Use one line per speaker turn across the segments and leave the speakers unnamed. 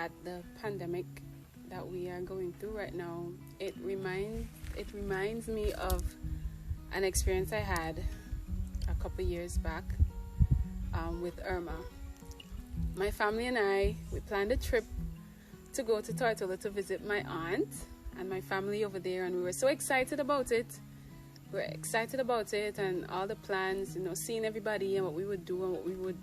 at the pandemic that we are going through right now, it reminds me of an experience I had a couple years back with Irma. My family and we planned a trip to go to Tortola to visit my aunt and my family over there, and we were so excited about it. We were excited about it and all the plans, seeing everybody and what we would do and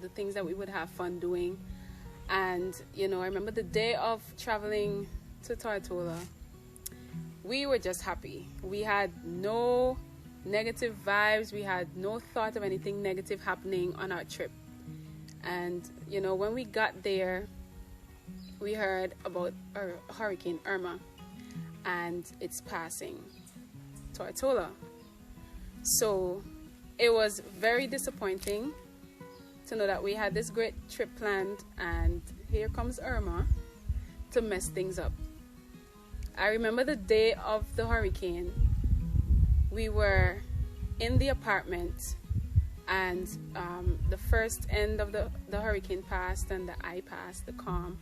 the things that we would have fun doing. And I remember the day of traveling to Tortola, we were just happy. We had no negative vibes. We had no thought of anything negative happening on our trip. And when we got there, we heard about Hurricane Irma and its passing Tortola. So it was very disappointing to know that we had this great trip planned and here comes Irma to mess things up. I remember the day of the hurricane, we were in the apartment and the first end of the hurricane passed and the eye passed, the calm.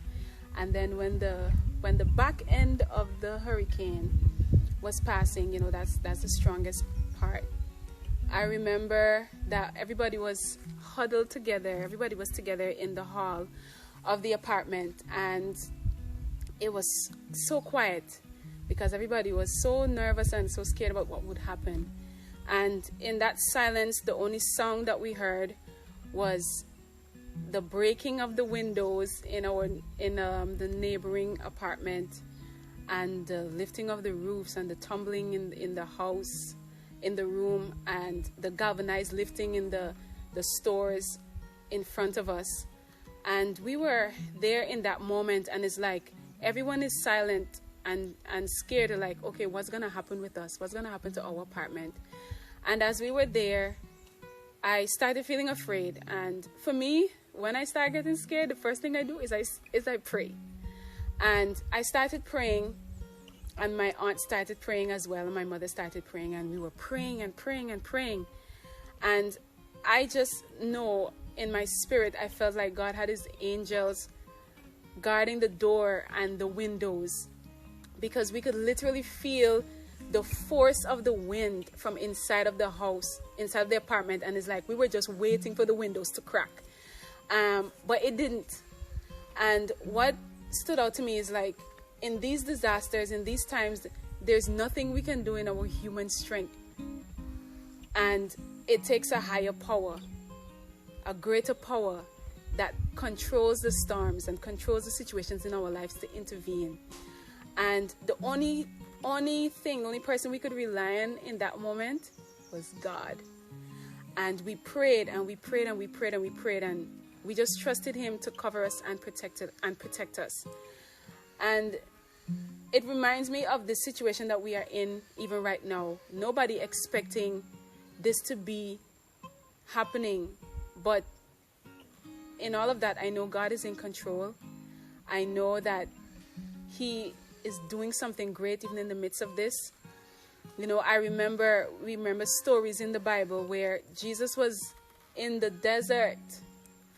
And then when the back end of the hurricane was passing, that's the strongest part. I remember that everybody was huddled together. Everybody was together in the hall of the apartment, and it was so quiet because everybody was so nervous and so scared about what would happen. And in that silence, the only sound that we heard was the breaking of the windows in the neighboring apartment, and the lifting of the roofs and the tumbling in the house, in the room, and the galvanized lifting in the stores in front of us. And we were there in that moment, and it's like everyone is silent and scared, like, okay, what's gonna happen with us? What's gonna happen to our apartment? And as we were there, I started feeling afraid. And for me, when I start getting scared, the first thing I do is I pray. And I started praying, and my aunt started praying as well, and my mother started praying, and we were praying and praying and praying. And I just know in my spirit, I felt like God had his angels guarding the door and the windows, because we could literally feel the force of the wind from inside of the house, inside of the apartment, and it's like we were just waiting for the windows to crack. But it didn't. And what stood out to me is, like, in these disasters, in these times, there's nothing we can do in our human strength. And it takes a higher power, a greater power that controls the storms and controls the situations in our lives to intervene. And the only person we could rely on in that moment was God. And we prayed and we prayed and we prayed and we prayed, and we just trusted him to cover us and protect us. And it reminds me of the situation that we are in even right now. Nobody expecting this to be happening, but in all of that, I know God is in control. I know that he is doing something great even in the midst of this. I remember stories in the Bible where Jesus was in the desert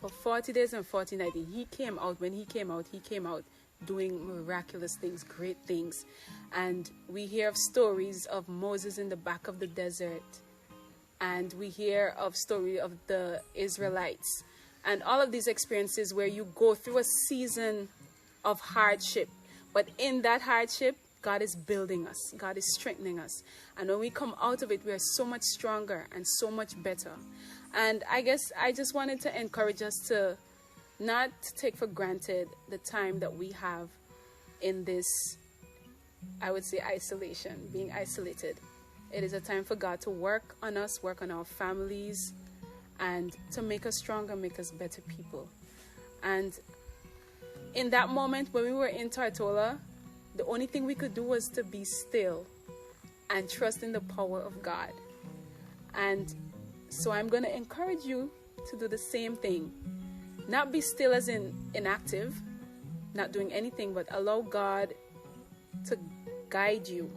for 40 days and 40 nights. When he came out doing miraculous things, great things. And we hear of stories of Moses in the back of the desert, and we hear of story of the Israelites, and all of these experiences where you go through a season of hardship. But in that hardship, God is building us. God is strengthening us. And when we come out of it, we are so much stronger and so much better. And I guess I just wanted to encourage us to not take for granted the time that we have in this, I would say, isolation, being isolated. It is a time for God to work on us, work on our families, and to make us stronger, make us better people. And in that moment when we were in Tortola, the only thing we could do was to be still and trust in the power of God. And so I'm going to encourage you to do the same thing. Not be still as in inactive, not doing anything, but allow God to guide you.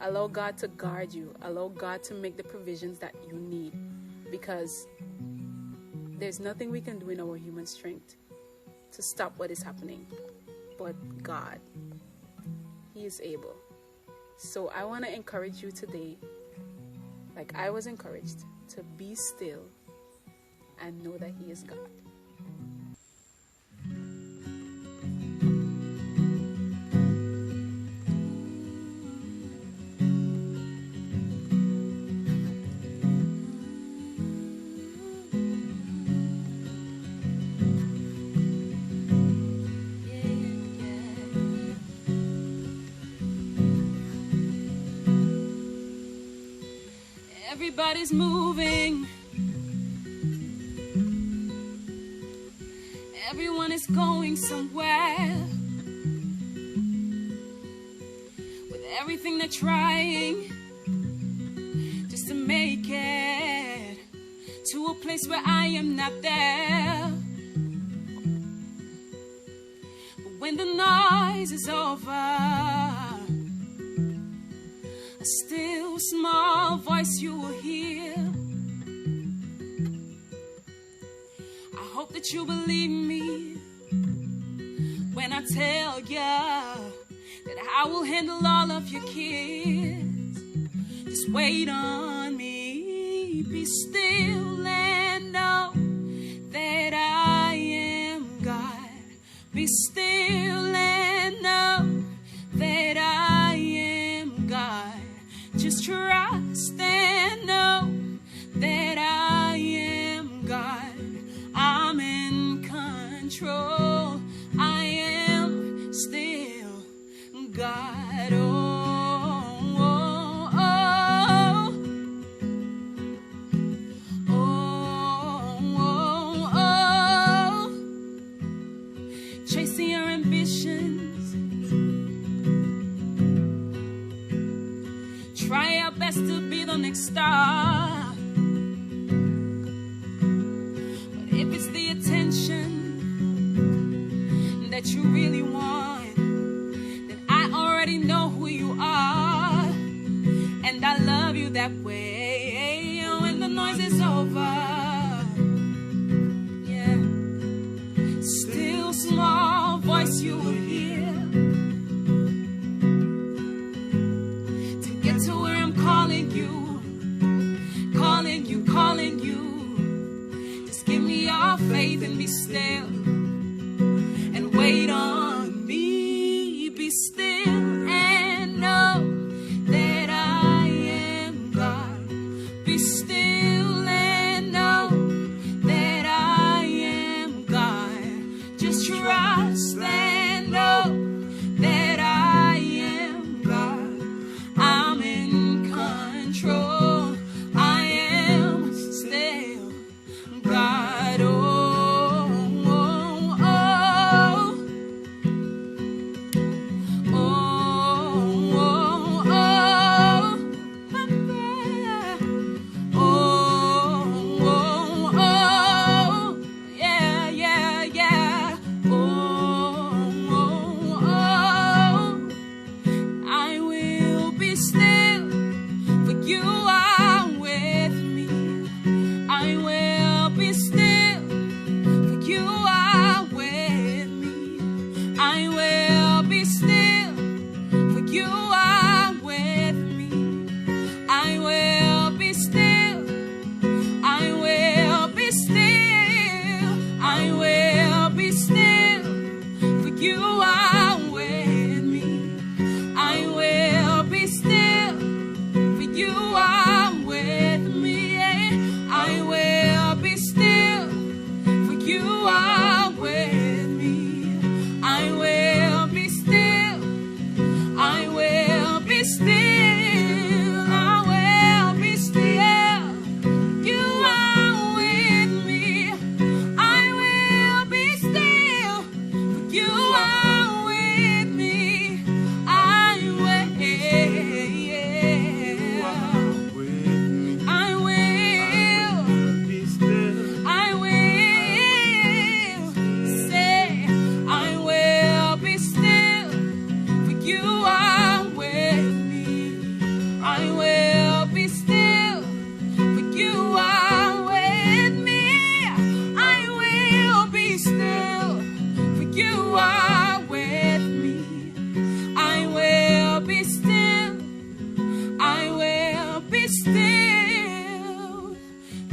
Allow God to guard you. Allow God to make the provisions that you need. Because there's nothing we can do in our human strength to stop what is happening. But God, He is able. So I want to encourage you today, like I was encouraged, to be still and know that He is God.
Everybody's moving. Everyone is going somewhere. With everything they're trying just to make it to a place where I am not there. But when the noise is over, a still small voice you will hear. I hope that you believe me when I tell you that I will handle all of your kids. Just wait on me, be still and know that I am God. Be still and know that I am God. Just trust and know that I am God. I'm in control. I am still God. Oh, oh, oh. Oh, oh, oh. Chasing your ambitions. Try our best to be the next star. But if it's the attention that you really want, then I already know who you are. And I love you that way. When the noise is over, yeah, still small voice you will hear. Calling you, calling you. Just give me your faith and be still and wait on me. Be still and know that I am God. Be still and know that I am God. Just trust and know that I am God. I'm in control. I am still God. Oh, oh,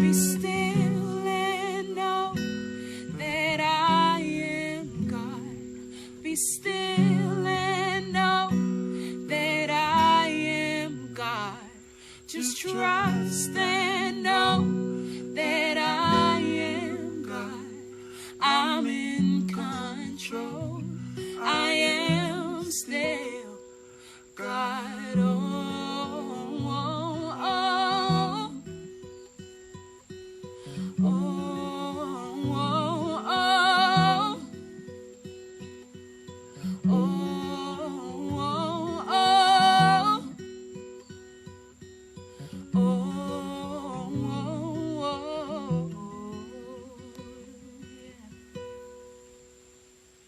be still.